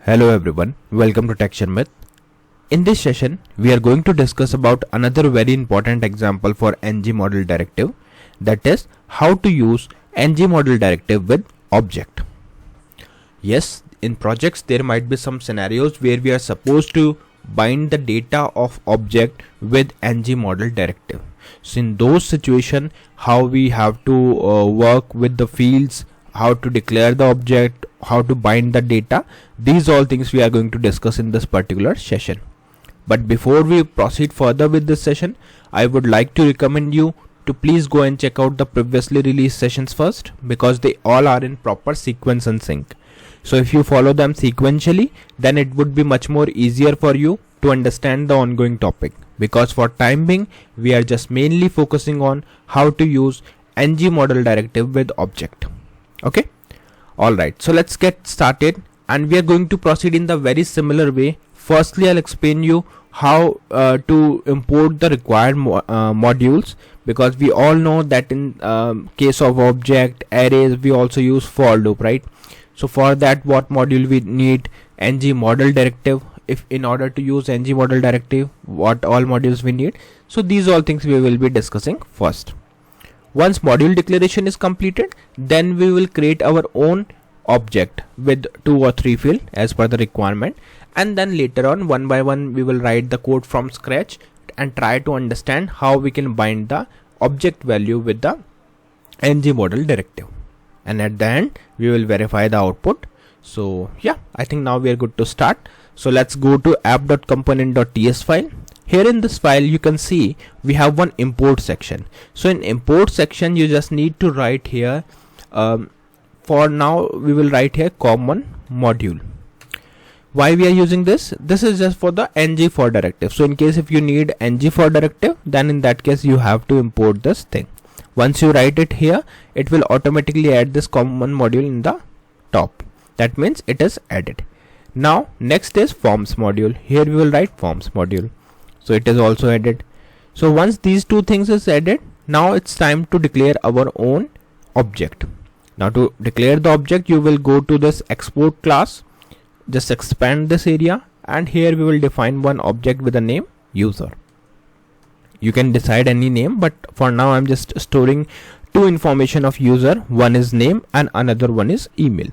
Hello everyone, welcome to Sharmit. In this session, we are going to discuss about another very important example for ngModel directive, that is how to use ngModel directive with object. Yes, in projects there might be some scenarios where we are supposed to bind the data of object with ngModel directive. So in those situations, how we have to work with the fields, how to declare the object, how to bind the data, these all things we are going to discuss in this particular session. But before we proceed further with this session, I would like to recommend you to please go and check out the previously released sessions first, because they all are in proper sequence and sync. So if you follow them sequentially, then it would be much more easier for you to understand the ongoing topic, because for time being we are just mainly focusing on how to use ngModel directive with object. Okay, alright, so let's get started, and we are going to proceed in the very similar way. Firstly, I'll explain you how to import the required modules, because we all know that in case of object arrays we also use for loop, right? So for that, what module we need? ngModel directive. If in order to use ngModel directive, what all modules we need? So these all things we will be discussing first. Once module declaration is completed, then we will create our own object with 2 or 3 fields as per the requirement, and then later on one by one we will write the code from scratch and try to understand how we can bind the object value with the ngModel directive, and at the end we will verify the output. So yeah, I think now we are good to start. So let's go to app.component.ts file. Here in this file you can see we have one import section. So in import section you just need to write here, for now we will write here common module. Why we are using this? This is just for the ng for directive. So in case if you need ng for directive, then in that case you have to import this thing. Once you write it here, it will automatically add this common module in the top. That means it is added. Now next is forms module. Here we will write forms module. So it is also added. So once these two things is added, now it's time to declare our own object. Now to declare the object, you will go to this export class, just expand this area, and here we will define one object with the name user. You can decide any name, but for now I'm just storing two information of user. One is name and another one is email.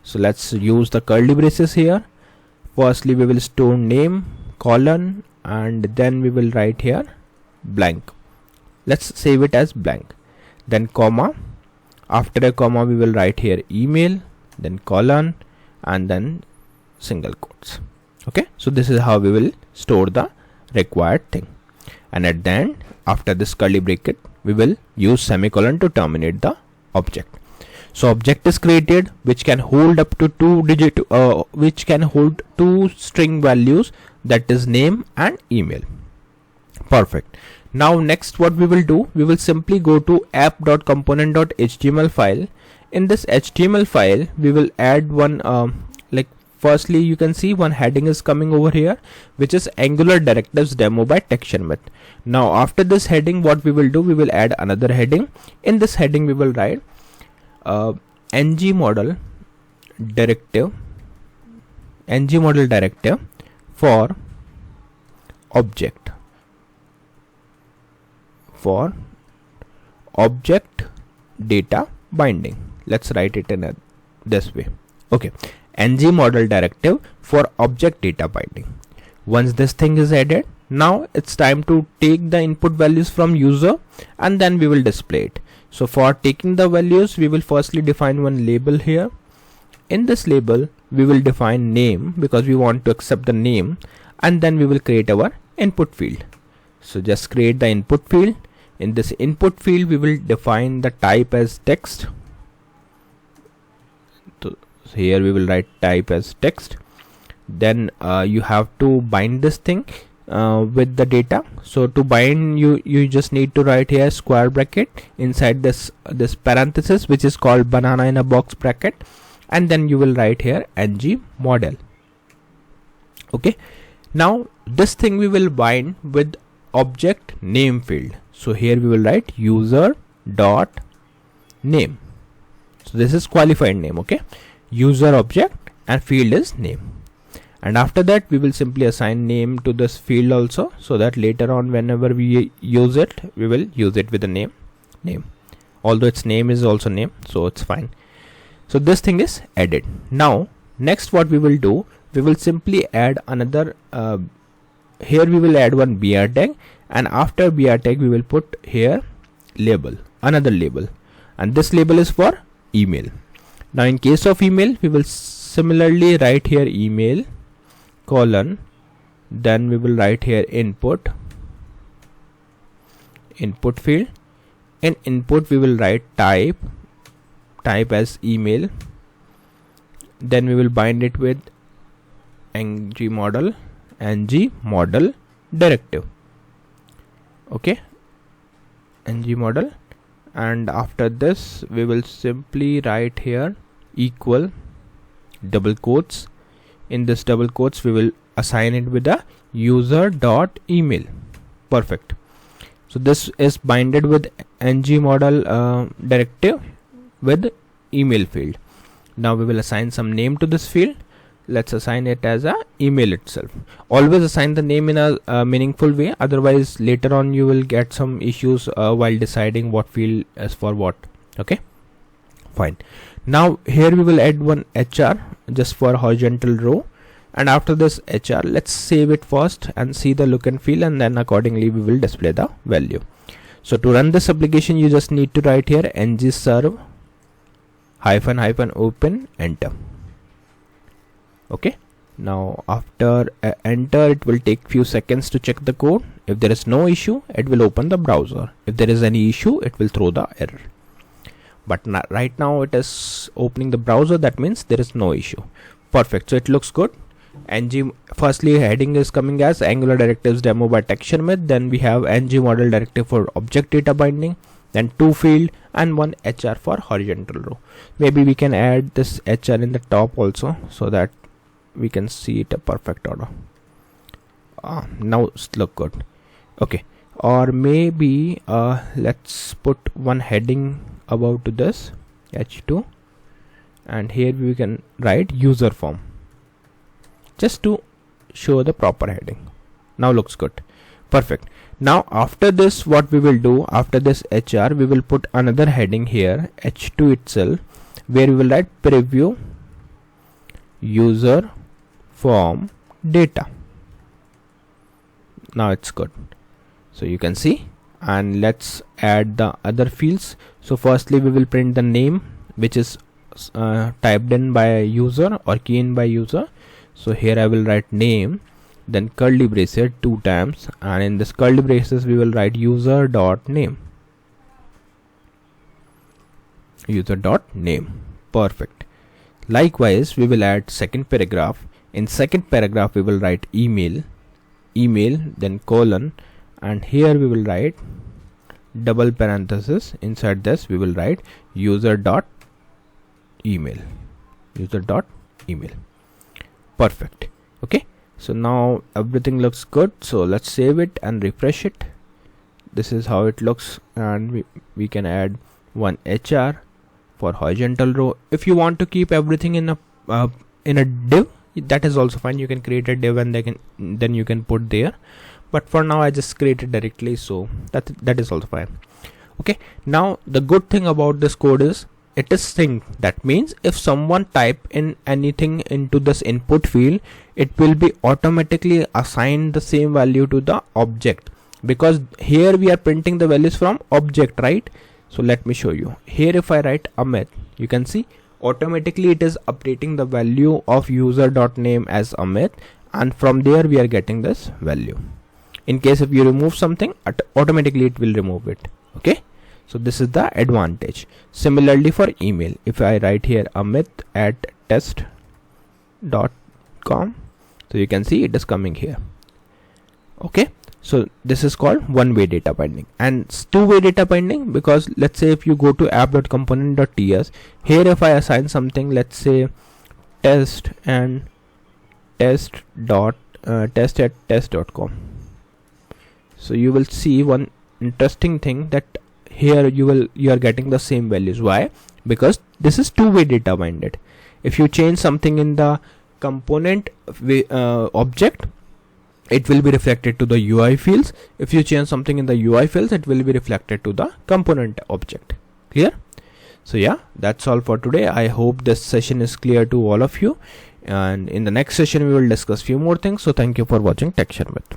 So let's use the curly braces here. Firstly we will store name colon, and then we will write here blank. Let's save it as blank. Then comma. After a comma we will write here email, then colon, and then single quotes. Okay, so this is how we will store the required thing, and at the end, after this curly bracket, we will use semicolon to terminate the object. So object is created which can hold up to which can hold two string values, that is name and email. Perfect. Now next what we will do, we will simply go to app.component.html file. In this HTML file we will add one firstly you can see one heading is coming over here, which is Angular Directives demo by Sharmit. Now after this heading, what we will do, we will add another heading. In this heading we will write ngModel directive for object data binding. Let's write it in this way. Okay, ngModel directive for object data binding. Once this thing is added, now it's time to take the input values from user, and then we will display it. So for taking the values, we will firstly define one label here. In this label we will define name, because we want to accept the name, and then we will create our input field. So just create the input field. In this input field we will define the type as text. So here we will write type as text. Then you have to bind this thing with the data. So to bind, you just need to write here square bracket inside this parenthesis, which is called banana in a box bracket, and then you will write here ngModel. Okay, now this thing we will bind with object name field. So here we will write user dot name. So this is qualified name. Okay, user object and field is name. and after that we will simply assign name to this field also, so that later on whenever we use it, we will use it with the name, although its name is also name, so it's fine. So this thing is added. Now next what we will do, we will simply add another here we will add one BR tag, and after BR tag we will put here label, another label, and this label is for email. Now in case of email, we will similarly write here email colon, then we will write here input field. In input we will write type as email, then we will bind it with ngModel directive. Okay, ngModel, and after this we will simply write here equal double quotes. In this double quotes we will assign it with a user.email. Perfect. So this is binded with ngModel directive with email field. Now we will assign some name to this field. Let's assign it as a email itself. Always assign the name in a meaningful way, otherwise later on you will get some issues while deciding what field is for what. Okay, fine. Now here we will add one HR just for horizontal row, and after this HR, let's save it first and see the look and feel, and then accordingly we will display the value. So to run this application, you just need to write here ngserve -- open, enter. Okay, now after enter, it will take few seconds to check the code. If there is no issue, it will open the browser. If there is any issue, it will throw the error. But right now it is opening the browser, that means there is no issue. Perfect. So it looks good. Firstly heading is coming as Angular Directives demo by Sharmit. Then we have ngModel directive for object data binding, then 2 field and 1 HR for horizontal row. Maybe we can add this HR in the top also, so that we can see it a perfect order. Now it's look good. Okay, or maybe let's put one heading above to this H2, and here we can write user form just to show the proper heading. Now looks good. Perfect. Now after this, what we will do, after this HR, we will put another heading here H2 itself, where we will write preview user form data. Now it's good. So you can see, and let's add the other fields. So firstly we will print the name, which is typed in by a user or key in by user. So here I will write name, then curly braces 2 times, and in this curly braces we will write user.name. Perfect. Likewise we will add second paragraph. In second paragraph we will write email, then colon, and here we will write double parenthesis. Inside this we will write user.email. Perfect. Okay, so now everything looks good. So let's save it and refresh it. This is how it looks, and we can add one HR for horizontal row. If you want to keep everything in a div, that is also fine. You can create a div and then you can put there, but for now I just created directly, so that is also fine. Okay, now the good thing about this code is it is synced. That means if someone type in anything into this input field, it will be automatically assigned the same value to the object, because here we are printing the values from object, right? So let me show you. Here if I write Amit, you can see automatically it is updating the value of user.name as Amit, and from there we are getting this value. In case if you remove something, automatically it will remove it. Okay, so this is the advantage. Similarly for email, if I write here amit@test.com, so you can see it is coming here. Okay, so this is called one-way data binding, and two-way data binding, because let's say if you go to app.component.ts, here if I assign something, let's say test and test at test.com, so you will see one interesting thing, that here you are getting the same values. Why? Because this is two-way data binded. If you change something in the component object, it will be reflected to the UI fields. If you change something in the UI fields, it will be reflected to the component object. Clear? So yeah, that's all for today. I hope this session is clear to all of you, and in the next session we will discuss few more things. So thank you for watching Tech Sharmit.